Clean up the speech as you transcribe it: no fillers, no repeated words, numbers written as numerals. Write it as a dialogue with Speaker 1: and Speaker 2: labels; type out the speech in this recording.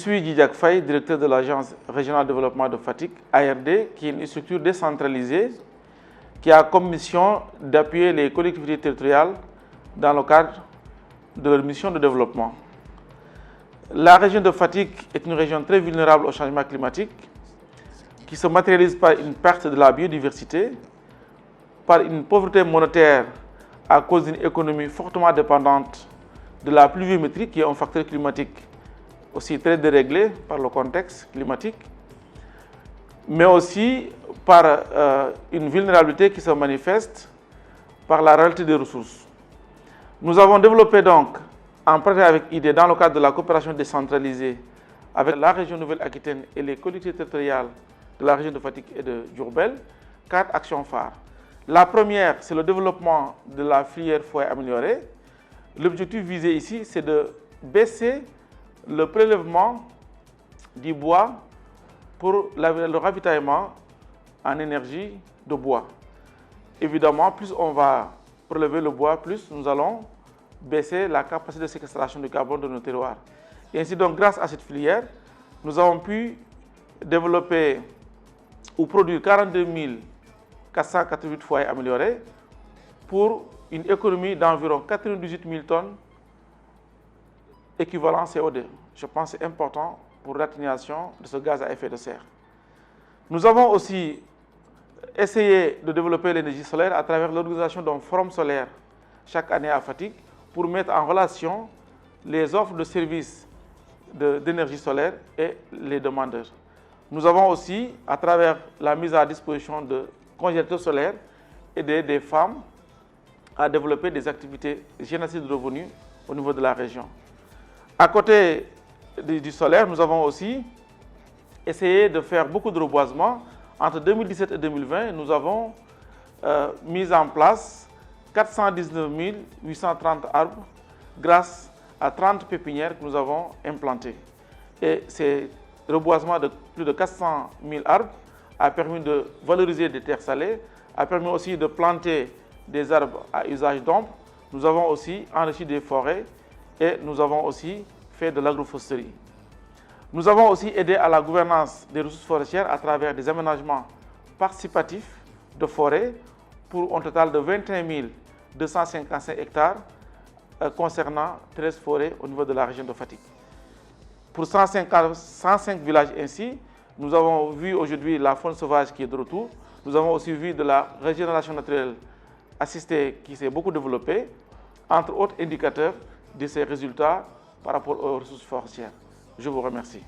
Speaker 1: suis Djidiack Faye, directeur de l'Agence régionale de développement de Fatick, ARD, qui est une structure décentralisée qui a comme mission d'appuyer les collectivités territoriales dans le cadre de leur mission de développement. La région de Fatick est une région très vulnérable au changement climatique qui se matérialise par une perte de la biodiversité, par une pauvreté monétaire à cause d'une économie fortement dépendante de la pluviométrie, qui est un facteur climatique aussi très déréglé par le contexte climatique, mais aussi par une vulnérabilité qui se manifeste par la rareté des ressources. Nous avons développé donc, en partenariat avec IDE, dans le cadre de la coopération décentralisée avec la région Nouvelle-Aquitaine et les collectivités territoriales de la région de Fatick et de Diourbel, 4 actions phares. La première, c'est le développement de la filière foyer améliorée. L'objectif visé ici, c'est de baisser le prélèvement du bois pour le ravitaillement en énergie de bois. Évidemment, plus on va prélever le bois, plus nous allons baisser la capacité de séquestration du carbone de nos terroirs. Et ainsi donc, grâce à cette filière, nous avons pu développer ou produire 42 488 foyers améliorés pour une économie d'environ 98 000 tonnes équivalent CO2. Je pense que c'est important pour l'atténuation de ce gaz à effet de serre. Nous avons aussi essayé de développer l'énergie solaire à travers l'organisation d'un forum solaire chaque année à Fatick pour mettre en relation les offres de services d'énergie solaire et les demandeurs. Nous avons aussi, à travers la mise à disposition de congélateurs solaires, aidé des femmes à développer des activités génératrices de revenus au niveau de la région. À côté du solaire, nous avons aussi essayé de faire beaucoup de reboisement. Entre 2017 et 2020, nous avons mis en place 419 830 arbres grâce à 30 pépinières que nous avons implantées. Et ces reboisements de plus de 400 000 arbres a permis de valoriser des terres salées, a permis aussi de planter des arbres à usage d'ombre. Nous avons aussi enrichi des forêts et nous avons aussi fait de l'agroforesterie. Nous avons aussi aidé à la gouvernance des ressources forestières à travers des aménagements participatifs de forêts pour un total de 21 255 hectares concernant 13 forêts au niveau de la région de Fatick. Pour 105 villages ainsi, nous avons vu aujourd'hui la faune sauvage qui est de retour. Nous avons aussi vu de la régénération naturelle assistée qui s'est beaucoup développée, entre autres indicateurs de ces résultats par rapport aux ressources forestières. Je vous remercie.